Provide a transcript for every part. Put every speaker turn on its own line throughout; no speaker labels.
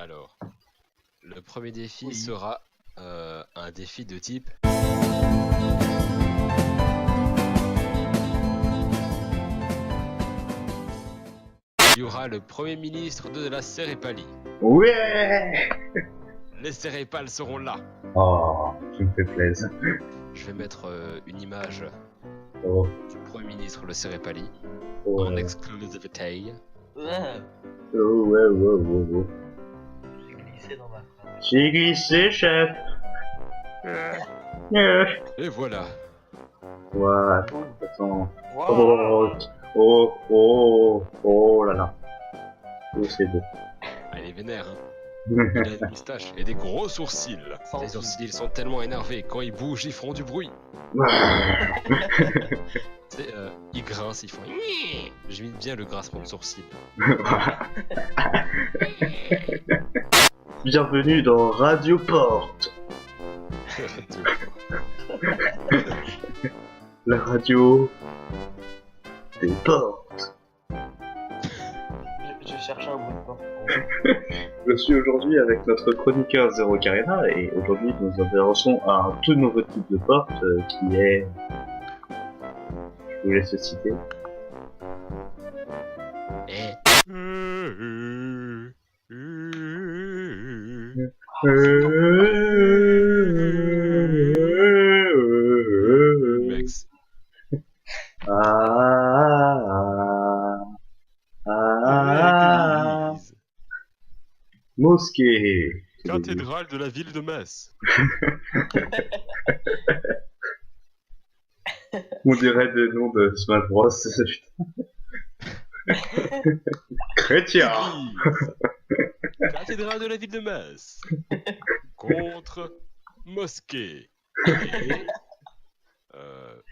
Alors, le premier défi
Oui.
sera un défi de type. Il y aura le premier ministre de la Sérépalie.
Ouais.
Les Sérépales seront là.
Oh, tu me fais plaisir.
Je vais mettre une image
Oh,
du premier ministre de Sérépalie
oh,
en exclusivité.
Ouais,
oh, ouais, ouais, ouais, ouais.
j'ai glissé dans ma phrase.
J'ai glissé, chef.
Et voilà.
Ouais,
Bon.
attends.
Wow.
Oh là là. Oh, c'est beau.
Ah, il est vénère, hein. Il a une moustache et des gros sourcils.
Sans
Les sourcils sont tellement énervés, quand ils bougent, ils font du bruit. C'est, ils grincent, ils font. J'imite bien le grincement de sourcils.
Bienvenue dans Radio Porte, la radio des portes.
Je cherchais un bout de porte.
Je suis aujourd'hui avec notre chroniqueur Zero Carena et aujourd'hui nous intéressons à un tout nouveau type de porte qui est... Je vous laisse le citer.
Et... Mex. Église.
Mosquée.
Cathédrale de la ville de Metz.
On dirait des noms de Smash Bros. Chrétien.
Église. Cathédrale de la ville de Metz. Contre mosquée.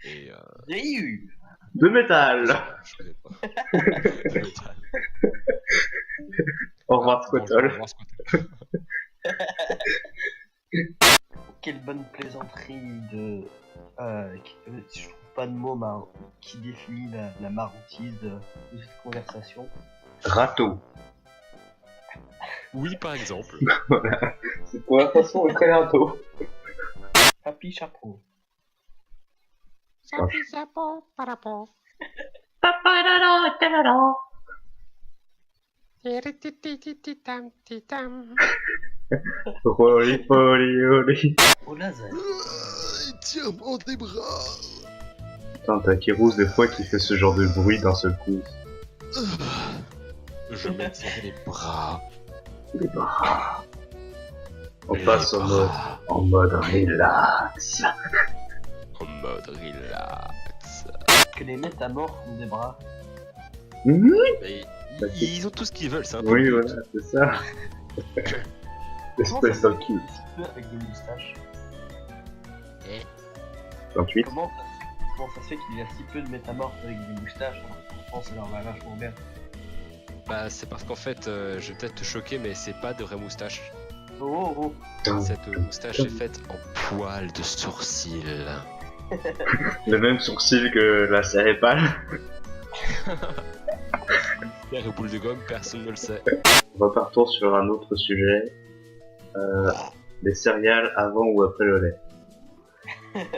Et
J'ai eu.
De métal.
je connais pas.
Au revoir
Bonjour, au
Squattle.
revoir, Squattle.
Quelle bonne plaisanterie de. Je trouve pas de mot qui définit la maroutise de cette conversation.
Râteau.
Oui, par exemple.
Voilà. Cette conversation est très râteau.
Papy chapeau.
Sapi sapo parapo. Tirititititam titam.
Oli, oli, oli.
Au laser.
Tire-moi des bras.
Putain, t'as Kérousse des fois qui fait ce genre de bruit d'un seul coup.
Je m'étire les bras.
Les bras. On
Les
passe
bras.
en mode relax.
En mode relax.
Que les métamorphes ont des bras.
Mhm.
Mais
Bah,
ils ont tout ce qu'ils veulent, c'est un peu
Oui,
le but.
voilà, c'est ça.
Comment ça
Espèce
se fait
d'un
qu'il
cul.
est si peu avec des moustaches?
Et
28.
Comment ça se fait qu'il y a si peu de métamorphes avec des moustaches? Je pense que ça leur va vachement bien.
bah c'est parce qu'en fait, je vais peut-être te choquer, mais c'est pas de vraies moustaches.
Oh oh
Cette moustache est faite en poils de sourcils.
Le même sourcil que la cérépale.
Mystère et boule de gomme, personne ne le sait.
Repartons sur un autre sujet. Les céréales avant ou après le lait.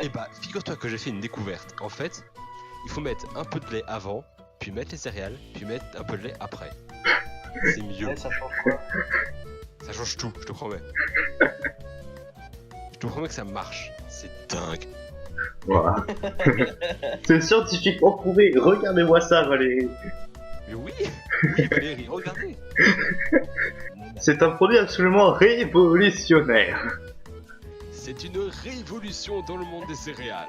Et bah, figure-toi que j'ai fait une découverte. En fait, il faut mettre un peu de lait avant, puis mettre les céréales, puis mettre un peu de lait après. C'est mieux.
Ouais, ça change quoi?
Ça change tout, je te promets. Je te promets que ça marche. C'est dingue.
Voilà. C'est scientifiquement prouvé. Regardez-moi ça, Valérie.
Mais oui, oui Valérie, regardez.
C'est un produit absolument révolutionnaire.
C'est une révolution dans le monde des céréales.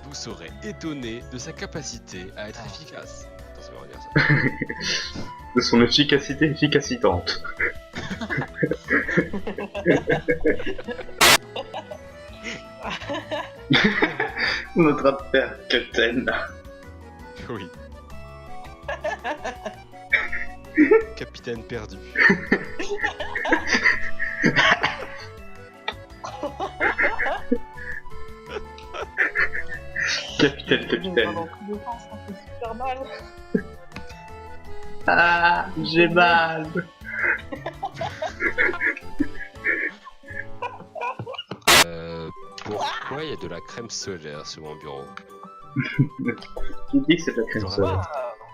Vous serez étonné de sa capacité à être efficace. Attends, ça veut rien dire ça.
De son efficacité efficacitante. Notre père Captain.
Oui. Capitaine perdu.
Capitaine.
Dans tous les sens, ça fait super mal.
Ah, j'ai mal.
la crème solaire sur mon bureau.
Qui dit que c'est de la crème
Genre,
solaire?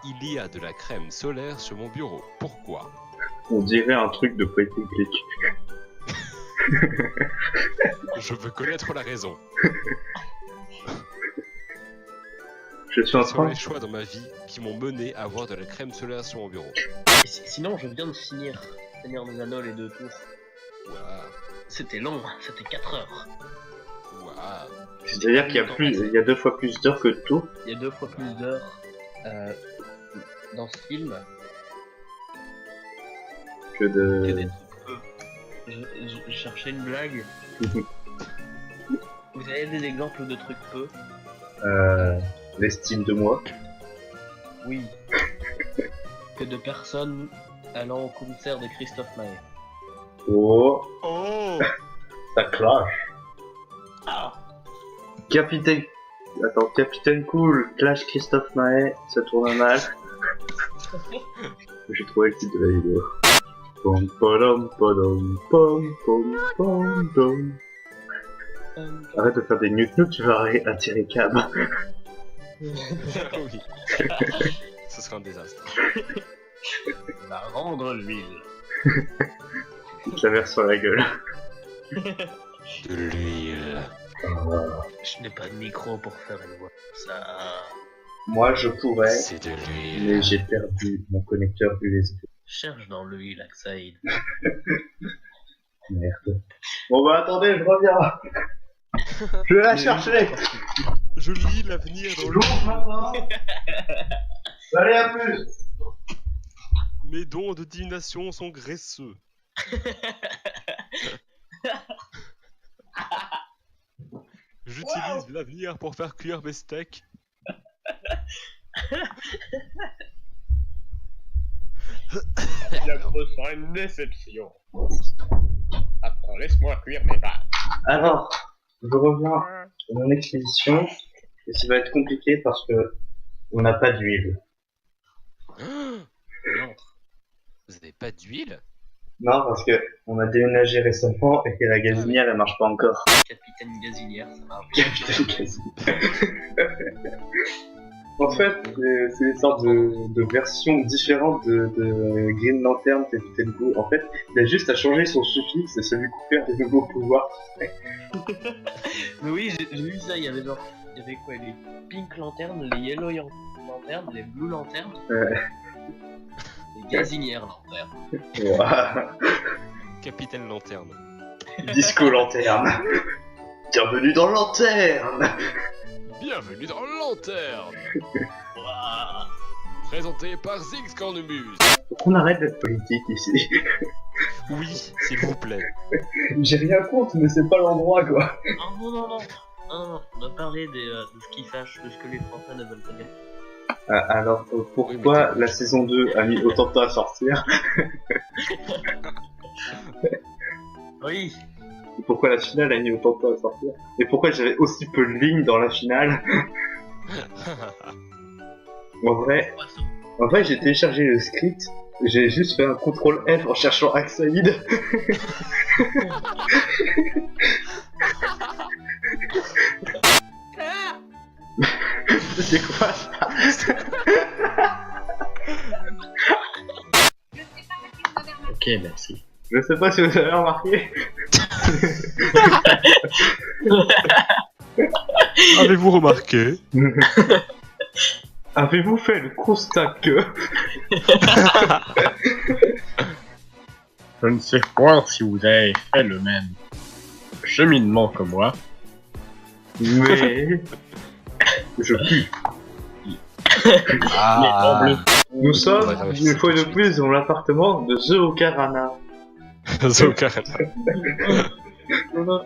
Il y a de la crème solaire sur mon bureau. Pourquoi?
On dirait un truc de Polytechnique.
Je veux connaître la raison.
Je suis en
Quels sont
train...
les choix dans ma vie qui m'ont mené à avoir de la crème solaire sur mon bureau?
Sinon, je viens de finir Seigneur des Anneaux les 2 tours.
Waouh.
C'était long, c'était 4 heures.
Waouh.
C'est-à-dire qu'il y a 2 fois plus d'heures que de tout.
Il y a 2 fois plus d'heures dans ce film
Que
que
de...
des trucs peu. Je cherchais une blague. Vous avez des exemples de trucs peu?
L'estime de moi.
Oui. Que de personnes allant au concert de Christophe Maé.
Oh,
Oh.
ça clash.
Ah.
Capitaine... Attends, Capitaine Cool, clash Christophe Maé, ça tourne mal. J'ai trouvé le titre de la vidéo. Pom podom podom pom pom pom pom. Arrête de faire des newt tu vas attirer Cab.
Oui. Ce sera un désastre.
Va rendre l'huile.
Il te la verse sur la gueule.
De l'huile.
Je n'ai pas de micro pour faire une voix comme ça.
Moi je pourrais,
C'est de l'huile.
mais j'ai perdu mon connecteur USB.
Cherche dans l'huile, Aksaïd.
Merde. Bon bah attendez, je reviens. Je vais la chercher.
Je lis l'avenir dans l'eau.
Allez, à plus.
Mes dons de divination sont graisseux. J'utilise l'avenir pour faire cuire mes steaks.
Je ressens une déception. Attends, laisse-moi cuire mes pâtes.
Alors, je reviens sur mon expédition. Et ça va être compliqué parce que on n'a pas d'huile.
Non. Vous avez pas d'huile?
Non, parce que on a déménagé récemment et que la gazinière elle marche pas encore.
Capitaine Gazinière, ça marche.
Capitaine Gazinière. En fait, c'est une sorte de version différente de Green Lantern Captain Go. En fait, il a juste à changer son suffixe et ça lui confère des nouveaux pouvoirs.
Mais oui, j'ai vu ça, il y avait genre... Il y avait quoi? Les Pink Lanternes, les Yellow Lanternes, les Blue Lanternes, les Gazinières Lanternes.
Voilà.
Capitaine Lanterne.
Disco Lanterne. Bienvenue dans Lanterne.
Bienvenue dans Lanterne.
Ouah.
Présenté par Ziggs Cornemuse.
On arrête d'être politique ici.
Oui, s'il vous plaît.
J'ai rien contre, mais c'est pas l'endroit quoi.
Non, on va parler de ce qui fâche, de ce que les Français ne veulent pas dire.
Alors, pourquoi
Oui, mais
la saison 2 a mis autant de temps à sortir?
Oui.
Et pourquoi la finale a mis autant de temps à sortir? Et pourquoi j'avais aussi peu de lignes dans la finale? En vrai, j'ai téléchargé le script, j'ai juste fait un CTRL F en cherchant Aksaïd. C'est quoi ça?
Ok, merci.
Je sais pas si vous avez remarqué.
Avez-vous remarqué?
Avez-vous fait le constat que...
Je ne sais point si vous avez fait le même cheminement que moi.
Mais... Je pue.
Ah.
Nous sommes,
Ouais, ouais,
une fois de
c'est tout de
plus, dans l'appartement de The Ocarana.
Zokarana.
Pendant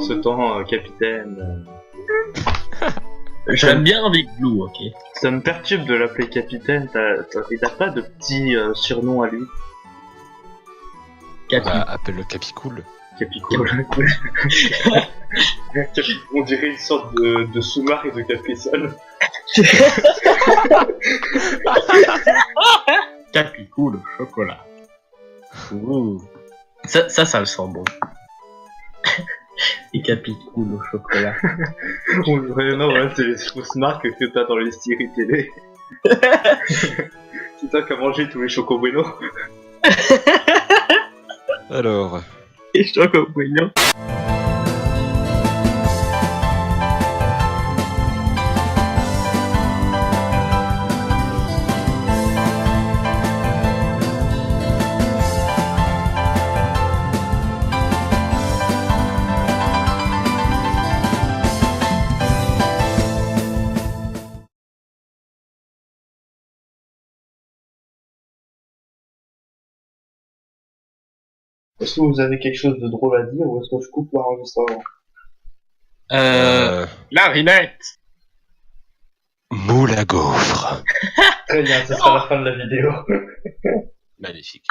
ce temps, capitaine...
J'aime bien Big Blue, ok.
Ça me perturbe de l'appeler capitaine, il a pas de petit surnom à lui.
Capi.
Bah, appelle-le Capicool.
Capicool. On dirait une sorte de sous-marque de Capri-Sun.
Capi cool, chocolat. Ouh. Ça le sent bon.
Et Capitoul au chocolat.
Non, ouais, c'est les fausses marques que t'as dans les séries télé. C'est toi qui as mangé tous les Choco Bueno.
Alors,
Et Chocobueno.
Est-ce que vous avez quelque chose de drôle à dire ou est-ce que je coupe l'enregistrement?
Clarinette.
moule à gaufre.
Très bien, ce sera la fin de la vidéo.
Magnifique.